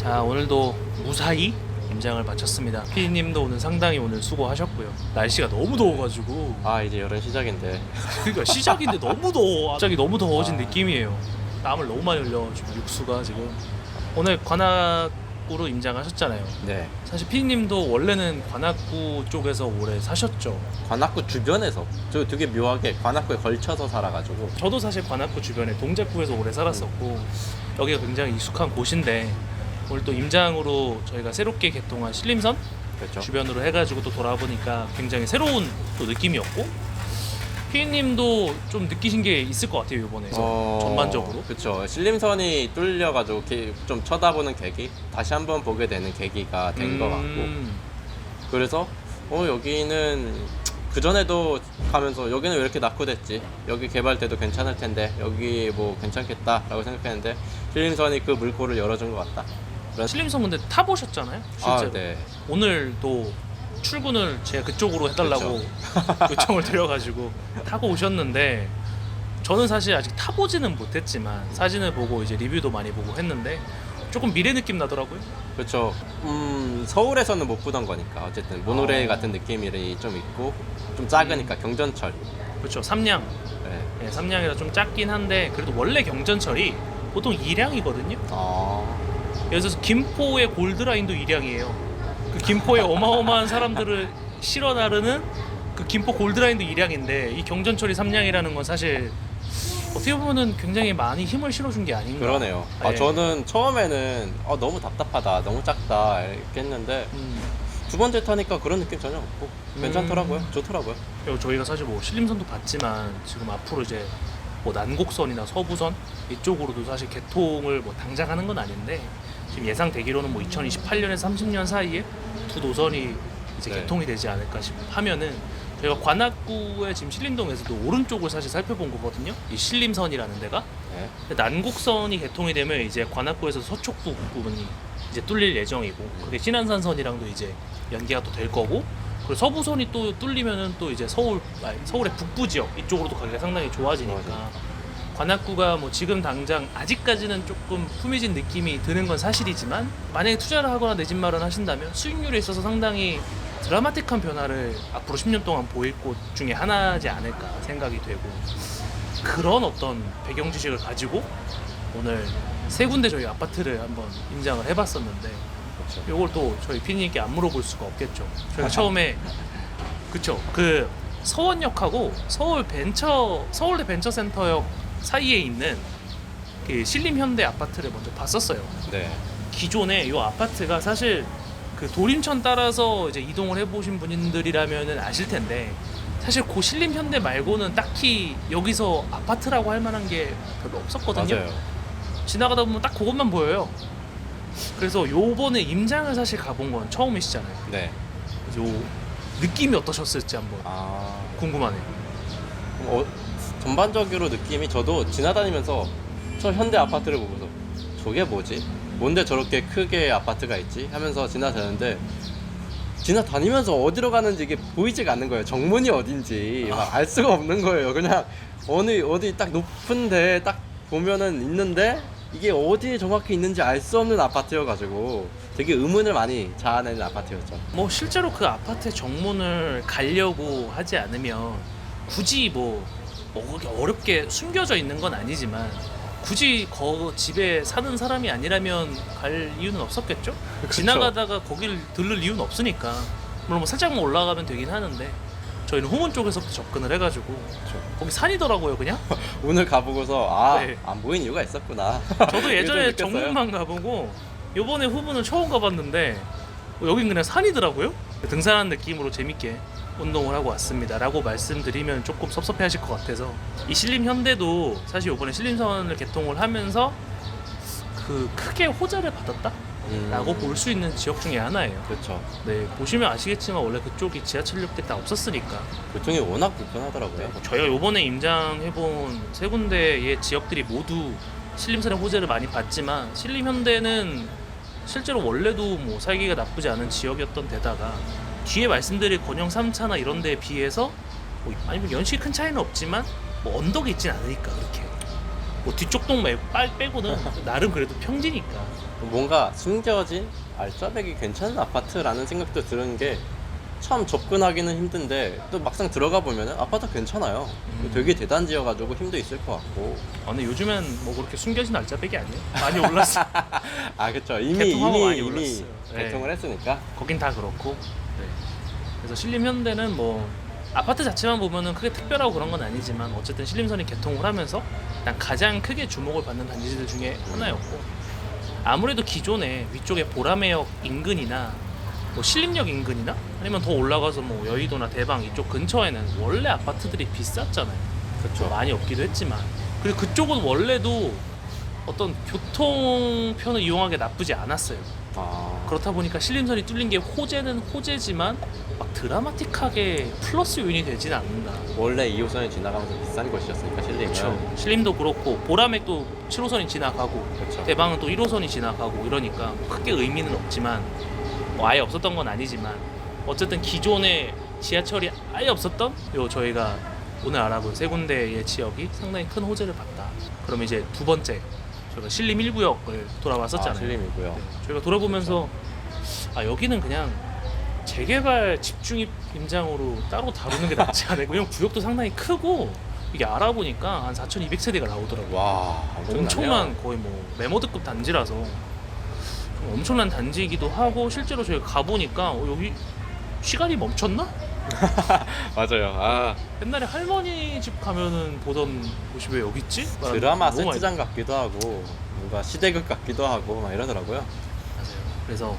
자, 오늘도 무사히 임장을 마쳤습니다. 피디님도 오늘 상당히 오늘 수고하셨고요. 날씨가 너무 더워가지고 이제 여름 시작인데. 그러니까 시작인데 너무 더워. 갑자기 너무 더워진 느낌이에요. 땀을 너무 많이 흘려가지고 육수가 지금. 오늘 관악구로 임장하셨잖아요. 네. 사실 피디님도 원래는 관악구 쪽에서 오래 사셨죠. 관악구 주변에서 저 되게 묘하게 관악구에 걸쳐서 살아가지고. 저도 사실 관악구 주변에 동작구에서 오래 살았었고 여기가 굉장히 익숙한 곳인데 오늘 또 임장으로 저희가 새롭게 개통한 신림선 그렇죠. 주변으로 해가지고 또 돌아보니까 굉장히 새로운 또 느낌이었고 피디님도 좀 느끼신 게 있을 것 같아요 이번에 전반적으로. 그렇죠. 신림선이 뚫려가지고 좀 쳐다보는 계기, 다시 한번 보게 되는 계기가 된 것 같고. 그래서 여기는 그 전에도 가면서 여기는 왜 이렇게 낙후됐지? 여기 개발 때도 괜찮을 텐데 여기 뭐 괜찮겠다라고 생각했는데 신림선이 그 물꼬를 열어준 것 같다. 신림선 근데 타보셨잖아요 실제로. 네. 오늘도 출근을 제가 그쪽으로 해달라고 요청을 드려가지고 타고 오셨는데 저는 사실 아직 타보지는 못했지만 사진을 보고 이제 리뷰도 많이 보고 했는데 조금 미래 느낌 나더라고요. 그렇죠. 서울에서는 못 보던 거니까 어쨌든 모노레일 같은 느낌이 좀 있고 좀 작으니까 경전철. 그렇죠. 삼량. 네. 네, 삼량이라 좀 작긴 한데 그래도 원래 경전철이 보통 2량이거든요. 예를 들어서 김포의 골드라인도 2량이에요. 그 김포에 어마어마한 사람들을 실어 나르는 그 김포 골드라인도 2량인데 이 경전철이 3량이라는 건 사실 어떻게 보면은 굉장히 많이 힘을 실어준 게 아닌가. 그러네요. 네. 저는 처음에는 너무 답답하다, 너무 작다 이렇게 했는데 두 번째 타니까 그런 느낌 전혀 없고 괜찮더라고요. 좋더라고요. 그리고 저희가 사실 뭐 신림선도 봤지만 지금 앞으로 이제 뭐 난곡선이나 서부선 이쪽으로도 사실 개통을 뭐 당장 하는 건 아닌데 지금 예상되기로는 뭐 2028년에서 30년 사이에 두 노선이 이제 네. 개통이 되지 않을까 하면은 저희가 관악구의 지금 신림동에서도 오른쪽을 사실 살펴본 거거든요. 이 신림선이라는 데가. 네. 근데 난곡선이 개통이 되면 이제 관악구에서 서초구 부분이 이제 뚫릴 예정이고 그게 신안산선이랑도 이제 연계가 또 될 거고 그리고 서부선이 또 뚫리면은 또 이제 서울의 북부 지역 이쪽으로도 가기가 상당히 좋아지니까 맞아요. 관악구가 뭐 지금 당장 아직까지는 조금 품위진 느낌이 드는 건 사실이지만 만약에 투자를 하거나 내 집 마련하신다면 수익률에 있어서 상당히 드라마틱한 변화를 앞으로 10년 동안 보일 곳 중에 하나지 않을까 생각이 되고 그런 어떤 배경 지식을 가지고 오늘 세 군데 저희 아파트를 한번 임장을 해봤었는데 그렇죠. 이걸 또 저희 피디님께 안 물어볼 수가 없겠죠. 저희가 처음에 그쵸 그 서원역하고 서울대 벤처센터역 사이에 있는 그 신림현대 아파트를 먼저 봤었어요. 네. 기존에 이 아파트가 사실 그 도림천 따라서 이제 이동을 해보신 분들이라면은 아실 텐데 사실 그 신림현대 말고는 딱히 여기서 아파트라고 할 만한 게 별로 없었거든요. 맞아요. 지나가다 보면 딱 그것만 보여요. 그래서 요번에 임장을 사실 가본 건 처음이시잖아요. 네. 그래서 요 느낌이 어떠셨을지 한번 궁금하네요. 전반적으로 느낌이 저도 지나다니면서 저 현대 아파트를 보고서 저게 뭐지? 뭔데 저렇게 크게 아파트가 있지? 하면서 지나다니면서 어디로 가는지 이게 보이지가 않는 거예요. 정문이 어딘지 막 알 수가 없는 거예요. 그냥 어디 딱 높은데 딱 보면은 있는데 이게 어디에 정확히 있는지 알 수 없는 아파트여가지고 되게 의문을 많이 자아내는 아파트였죠. 뭐 실제로 그 아파트의 정문을 가려고 하지 않으면 굳이 뭐 그렇게 어렵게 숨겨져 있는 건 아니지만 굳이 집에 사는 사람이 아니라면 갈 이유는 없었겠죠? 그쵸. 지나가다가 거길 들를 이유는 없으니까 물론 뭐 살짝만 올라가면 되긴 하는데 저희는 후문 쪽에서부터 접근을 해가지고 거기 산이더라고요 그냥. 오늘 가보고서 네. 안 보인 이유가 있었구나. 저도 예전에 그게 좀 느꼈어요. 정문만 가보고 요번에 후문은 처음 가봤는데 여긴 그냥 산이더라고요. 등산하는 느낌으로 재밌게 운동을 하고 왔습니다 라고 말씀드리면 조금 섭섭해 하실 것 같아서 이 신림현대도 사실 요번에 신림선을 개통을 하면서 그 크게 호재를 받았다? 라고 볼 수 있는 지역 중에 하나예요. 그렇죠. 네, 보시면 아시겠지만 원래 그쪽이 지하철역이 다 없었으니까 교통이 워낙 불편하더라고요. 저희가 요번에 임장해본 세 군데의 지역들이 모두 신림선의 호재를 많이 받지만 신림현대는 실제로 원래도 뭐 살기가 나쁘지 않은 지역이었던 데다가 뒤에 말씀드릴 권영 3차나 이런 데에 비해서 뭐 아니면 연식이 큰 차이는 없지만 뭐 언덕이 있진 않으니까 그렇게 뭐 뒤쪽 동 빼고는 나름 그래도 평지니까 뭔가 숨겨진 알짜배기 괜찮은 아파트라는 생각도 드는 게 참 접근하기는 힘든데 또 막상 들어가 보면은 아파트 괜찮아요. 되게 대단지여가지고 힘도 있을 것 같고. 근데 요즘엔 뭐 그렇게 숨겨진 알짜배기 아니에요? 많이 올랐어. 아 그쵸. 이미 개통하고 많이 이미 올랐어요. 네. 개통을 했으니까. 거긴 다 그렇고. 네. 그래서 신림현대는 뭐 아파트 자체만 보면은 크게 특별하고 그런 건 아니지만 어쨌든 신림선이 개통을 하면서 일단 가장 크게 주목을 받는 단지들 중에 하나였고, 아무래도 기존에 위쪽에 보라매역 인근이나 뭐 신림역 인근이나 아니면 더 올라가서 뭐 여의도나 대방 이쪽 근처에는 원래 아파트들이 비쌌잖아요. 그쵸. 많이 없기도 했지만, 그리고 그쪽은 원래도 어떤 교통편을 이용하기 나쁘지 않았어요. 아 그렇다 보니까 신림선이 뚫린 게 호재는 호재지만 막 드라마틱하게 플러스 요인이 되지는 않는다. 원래 2호선이 지나가면서 비싼 곳이었으니까 신림은. 그렇죠. 신림도 그렇고 보라맥도 7호선이 지나가고 그쵸. 대방은 또 1호선이 지나가고 이러니까 크게 의미는 없지만, 뭐 아예 없었던 건 아니지만 어쨌든 기존에 지하철이 아예 없었던 요 저희가 오늘 알아본 세 군데의 지역이 상당히 큰 호재를 봤다. 그럼 이제 두 번째 저희가 신림 1구역을 돌아왔었잖아요. 신림이고요. 네, 저희가 돌아보면서 여기는 그냥 재개발 집중입 임장으로 따로 다루는 게 낫지 않을까. 왜냐면 구역도 상당히 크고 이게 알아보니까 한 4,200세대가 나오더라고요. 와 엄청난 거의 뭐 메모드급 단지라서 엄청난 단지이기도 하고, 실제로 저희가 가보니까 여기 시간이 멈췄나? 맞아요. 아 옛날에 할머니 집 가면은 보던 곳이 왜 여기 있지? 드라마 너무 많이 세트장 같기도 하고 뭔가 시대극 같기도 하고 막 이러더라고요. 맞아요. 그래서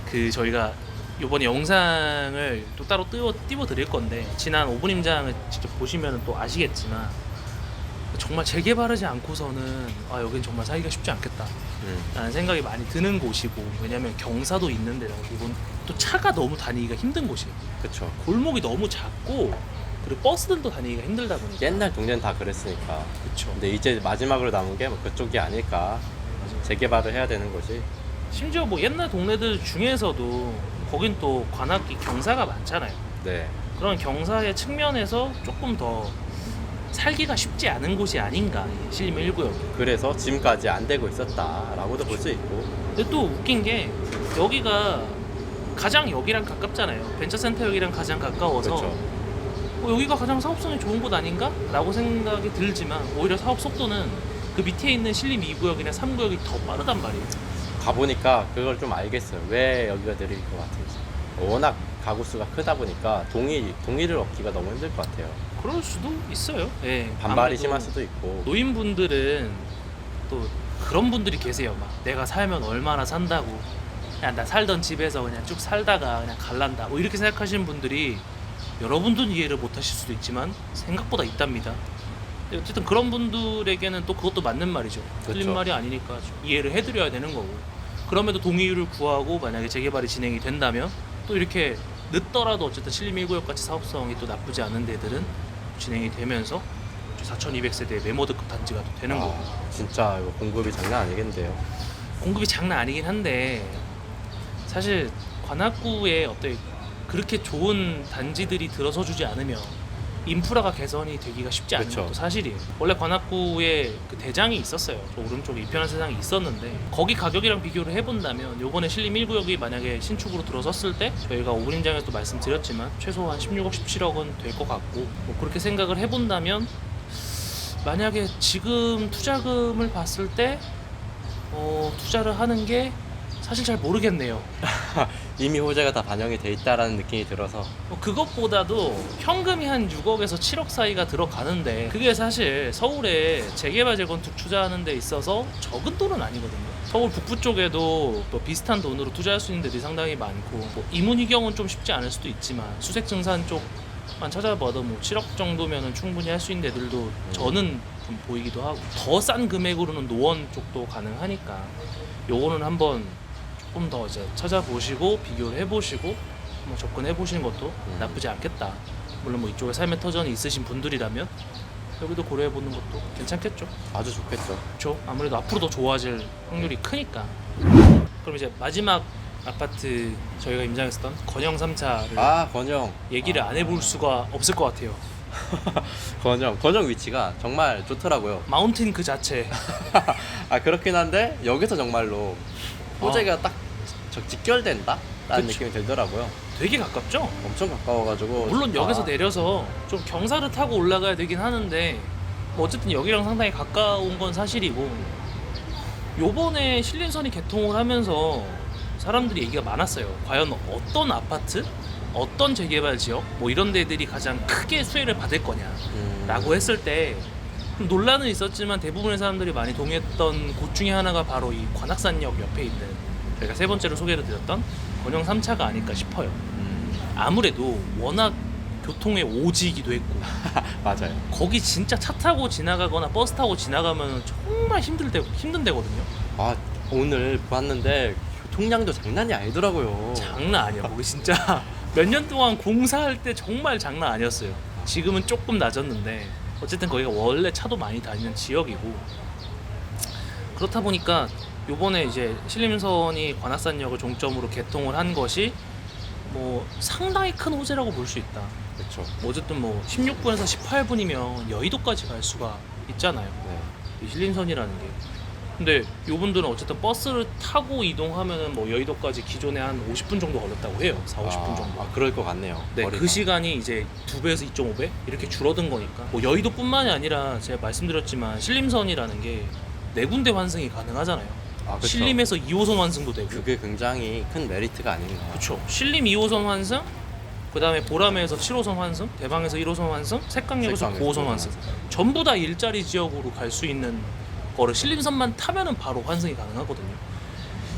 그 저희가 이번에 영상을 또 따로 띄워 드릴 건데, 지난 5분 임장을 직접 보시면 또 아시겠지만 정말 재개발하지 않고서는 여긴 정말 살기가 쉽지 않겠다 라는 생각이 많이 드는 곳이고, 왜냐면 경사도 있는데 이건 또 차가 너무 다니기가 힘든 곳이에요. 그쵸. 골목이 너무 작고, 그리고 버스들도 다니기가 힘들다 보니까. 옛날 동네는 다 그랬으니까. 그쵸. 근데 이제 마지막으로 남은 게 뭐 그쪽이 아닐까. 재개발을 해야 되는 곳이. 심지어 뭐 옛날 동네들 중에서도 거긴 또 관악기 경사가 많잖아요. 네. 그런 경사의 측면에서 조금 더 살기가 쉽지 않은 곳이 아닌가, 이 신림 1구역이. 그래서 지금까지 안 되고 있었다라고도 볼 수 있고. 근데 또 웃긴 게 여기가 가장 여기랑 가깝잖아요. 벤처센터역이랑 가장 가까워서 그렇죠. 여기가 가장 사업성이 좋은 곳 아닌가? 라고 생각이 들지만 오히려 사업 속도는 그 밑에 있는 신림 2구역이나 3구역이 더 빠르단 말이에요. 가보니까 그걸 좀 알겠어요. 왜 여기가 느릴 것 같은지. 워낙 가구 수가 크다 보니까 동의를 얻기가 너무 힘들 것 같아요. 그럴 수도 있어요. 예, 반발이 아무래도 심할 수도 있고. 노인분들은 또 그런 분들이 계세요. 막 내가 살면 얼마나 산다고, 그냥 나 살던 집에서 그냥 쭉 살다가 그냥 갈란다, 뭐 이렇게 생각하시는 분들이 여러분들은 이해를 못 하실 수도 있지만 생각보다 있답니다. 근데 어쨌든 그런 분들에게는 또 그것도 맞는 말이죠. 틀린 그렇죠. 말이 아니니까 좀 이해를 해드려야 되는 거고, 그럼에도 동의율을 구하고 만약에 재개발이 진행이 된다면 또 이렇게 늦더라도 어쨌든 신림 1구역 같이 사업성이 또 나쁘지 않은 데들은 진행이 되면서 4,200세대의 메모드급 단지가 또 되는 거고. 진짜 이거 공급이 장난 아니겠는데요. 공급이 장난 아니긴 한데 사실 관악구에 어떤 그렇게 좋은 단지들이 들어서 주지 않으면 인프라가 개선이 되기가 쉽지 않은 그쵸. 것도 사실이에요. 원래 관악구에 그 대장이 있었어요. 저 오른쪽에 이편한 세상이 있었는데 거기 가격이랑 비교를 해본다면 요번에 신림 1구역이 만약에 신축으로 들어섰을 때 저희가 오분임장에서도 말씀드렸지만 최소한 16억 17억은 될 것 같고, 뭐 그렇게 생각을 해본다면 만약에 지금 투자금을 봤을 때 투자를 하는 게 사실 잘 모르겠네요. 이미 호재가 다 반영이 돼 있다라는 느낌이 들어서. 그것보다도 현금이 한 6억에서 7억 사이가 들어가는데 그게 사실 서울에 재개발 재건축 투자하는 데 있어서 적은 돈은 아니거든요. 서울 북부 쪽에도 뭐 비슷한 돈으로 투자할 수 있는 데들이 상당히 많고, 뭐 이문희경은 좀 쉽지 않을 수도 있지만 수색증산 쪽만 찾아봐도 뭐 7억 정도면은 충분히 할 수 있는 데들도 저는 좀 보이기도 하고, 더 싼 금액으로는 노원 쪽도 가능하니까 요거는 한번 조금 더 이제 찾아보시고 비교를 해보시고 한번 접근해보시는 것도 나쁘지 않겠다. 물론 뭐 이쪽에 삶의 터전이 있으신 분들이라면 여기도 고려해보는 것도 괜찮겠죠. 아주 좋겠죠. 그렇죠. 아무래도 앞으로 더 좋아질 확률이 크니까. 그럼 이제 마지막 아파트 저희가 임장했었던 건영 3차를 건영. 얘기를 안 해볼 수가 없을 것 같아요. 권역 위치가 정말 좋더라고요. 마운틴 그 자체. 아 그렇긴 한데 여기서 정말로 호재가 딱 직결된다? 라는 그쵸. 느낌이 들더라고요. 되게 가깝죠? 엄청 가까워가지고 물론 좋다. 역에서 내려서 좀 경사를 타고 올라가야 되긴 하는데 뭐 어쨌든 여기랑 상당히 가까운 건 사실이고, 요번에 신림선이 개통을 하면서 사람들이 얘기가 많았어요. 과연 어떤 아파트? 어떤 재개발 지역? 뭐 이런 데들이 가장 크게 수혜를 받을 거냐 라고 했을 때 좀 논란은 있었지만 대부분의 사람들이 많이 동의했던 곳 중에 하나가 바로 이 관악산역 옆에 있는 저희가 세 번째로 소개를 드렸던 권영 3차가 아닐까 싶어요. 아무래도 워낙 교통의 오지이기도 했고 맞아요. 거기 진짜 차 타고 지나가거나 버스 타고 지나가면 정말 힘든 데거든요. 아 오늘 봤는데 교통량도 장난이 아니더라고요. 장난 아니야. 거기 진짜 몇 년 동안 공사할 때 정말 장난 아니었어요. 지금은 조금 낮았는데 어쨌든 거기가 원래 차도 많이 다니는 지역이고, 그렇다 보니까 요번에 이제 신림선이 관악산역을 종점으로 개통을 한 것이 뭐 상당히 큰 호재라고 볼 수 있다. 그렇죠. 어쨌든 뭐 16분에서 18분이면 여의도까지 갈 수가 있잖아요. 네. 이 신림선이라는 게. 근데 요분들은 어쨌든 버스를 타고 이동하면은 뭐 여의도까지 기존에 한 50분 정도 걸렸다고 해요. 40-50분 정도. 아 그럴 것 같네요. 네, 거리가. 그 시간이 이제 2배에서 2.5배 이렇게 줄어든 거니까. 뭐 여의도뿐만이 아니라 제가 말씀드렸지만 신림선이라는 게 네 군데 환승이 가능하잖아요. 아, 그쵸. 신림에서 2호선 환승도 되고. 그게 굉장히 큰 메리트가 아닌가. 그렇죠. 신림 2호선 환승, 그다음에 보라매에서 7호선 환승, 대방에서 1호선 환승, 색강역에서 색강에서 9호선 환승. 전부 다 일자리 지역으로 갈 수 있는 거를 신림선만 타면은 바로 환승이 가능하거든요.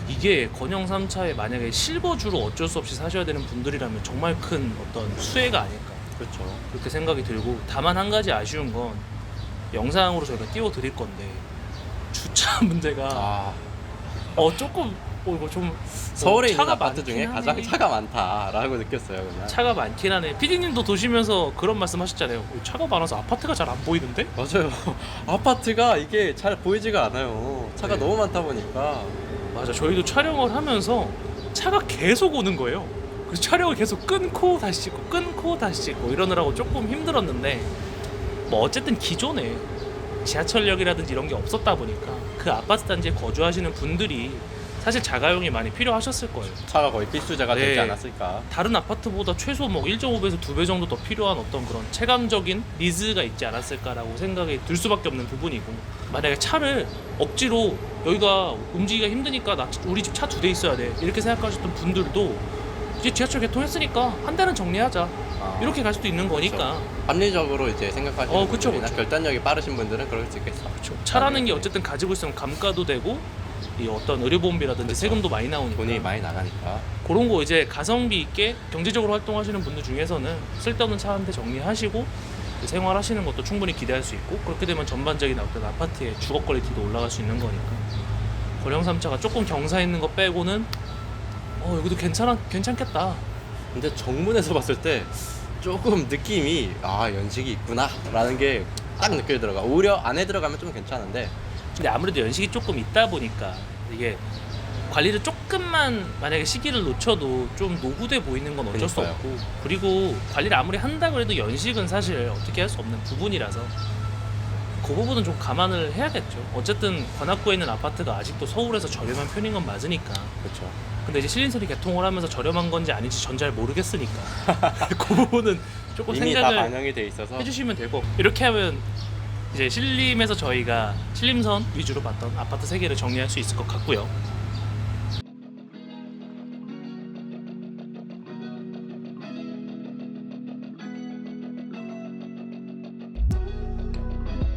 이게 권영 3차에 만약에 실버주로 어쩔 수 없이 사셔야 되는 분들이라면 정말 큰 어떤 수혜가 아닐까, 그렇죠. 그렇게 생각이 들고, 다만 한 가지 아쉬운 건 영상으로 저희가 띄워드릴 건데 주차 문제가 아 조금 이거 좀 서울에 있는 차가 아파트 많긴 중에 하네. 가장 차가 많다라고 느꼈어요. 그냥. 차가 많긴 하네. 피디님도 도시면서 그런 말씀 하셨잖아요. 차가 많아서 아파트가 잘 안 보이는데? 맞아요. 아파트가 이게 잘 보이지가 않아요. 차가 네. 너무 많다 보니까. 맞아. 저희도 촬영을 하면서 차가 계속 오는 거예요. 그래서 촬영을 계속 끊고 다시 찍고 끊고 다시 찍고 이러느라고 조금 힘들었는데, 뭐 어쨌든 기존에 지하철역이라든지 이런 게 없었다 보니까 그 아파트 단지에 거주하시는 분들이 사실 자가용이 많이 필요하셨을 거예요. 차가 거의 필수자가 네. 되지 않았을까. 다른 아파트보다 최소 뭐 1.5배에서 2배 정도 더 필요한 어떤 그런 체감적인 니즈가 있지 않았을까라고 생각이 들 수밖에 없는 부분이고, 만약에 차를 억지로 여기가 움직이기가 힘드니까 우리 집 차 2대 있어야 돼 이렇게 생각하셨던 분들도 이제 지하철 개통했으니까 한 대는 정리하자 이렇게 갈 수도 있는 거니까. 합리적으로 이제 생각하시는 그쵸, 분들이나 그쵸. 결단력이 빠르신 분들은 그럴 수 있겠어. 그렇죠. 차라는 게 네. 어쨌든 가지고 있으면 감가도 되고 이 어떤 의료보험비라든지 그쵸. 세금도 많이 나오니까 돈이 많이 나가니까. 그런 거 이제 가성비 있게 경제적으로 활동하시는 분들 중에서는 쓸데없는 차 한 대 정리하시고 생활하시는 것도 충분히 기대할 수 있고, 그렇게 되면 전반적인 어떤 아파트의 주거 퀄리티도 올라갈 수 있는 거니까. 권영 3차가 조금 경사 있는 거 빼고는 여기도 괜찮겠다. 근데 정문에서 봤을 때 조금 느낌이 연식이 있구나 라는 게 딱 느껴지더라고요. 오히려 안에 들어가면 좀 괜찮은데. 근데 아무래도 연식이 조금 있다 보니까 이게 관리를 조금만 만약에 시기를 놓쳐도 좀 노후돼 보이는 건 어쩔 수 그러니까요. 없고, 그리고 관리를 아무리 한다고 해도 연식은 사실 어떻게 할 수 없는 부분이라서 그 부분은 좀 감안을 해야겠죠. 어쨌든 관악구에 있는 아파트가 아직도 서울에서 저렴한 편인 건 맞으니까. 그렇죠. 근데 이제 신림선이 개통을 하면서 저렴한 건지 아닌지 전 잘 모르겠으니까 그 부분은 조금 이미 다 생각을 반영이 돼 있어서. 해주시면 되고, 이렇게 하면 이제 신림에서 저희가 신림선 위주로 봤던 아파트 3개를 정리할 수 있을 것 같고요.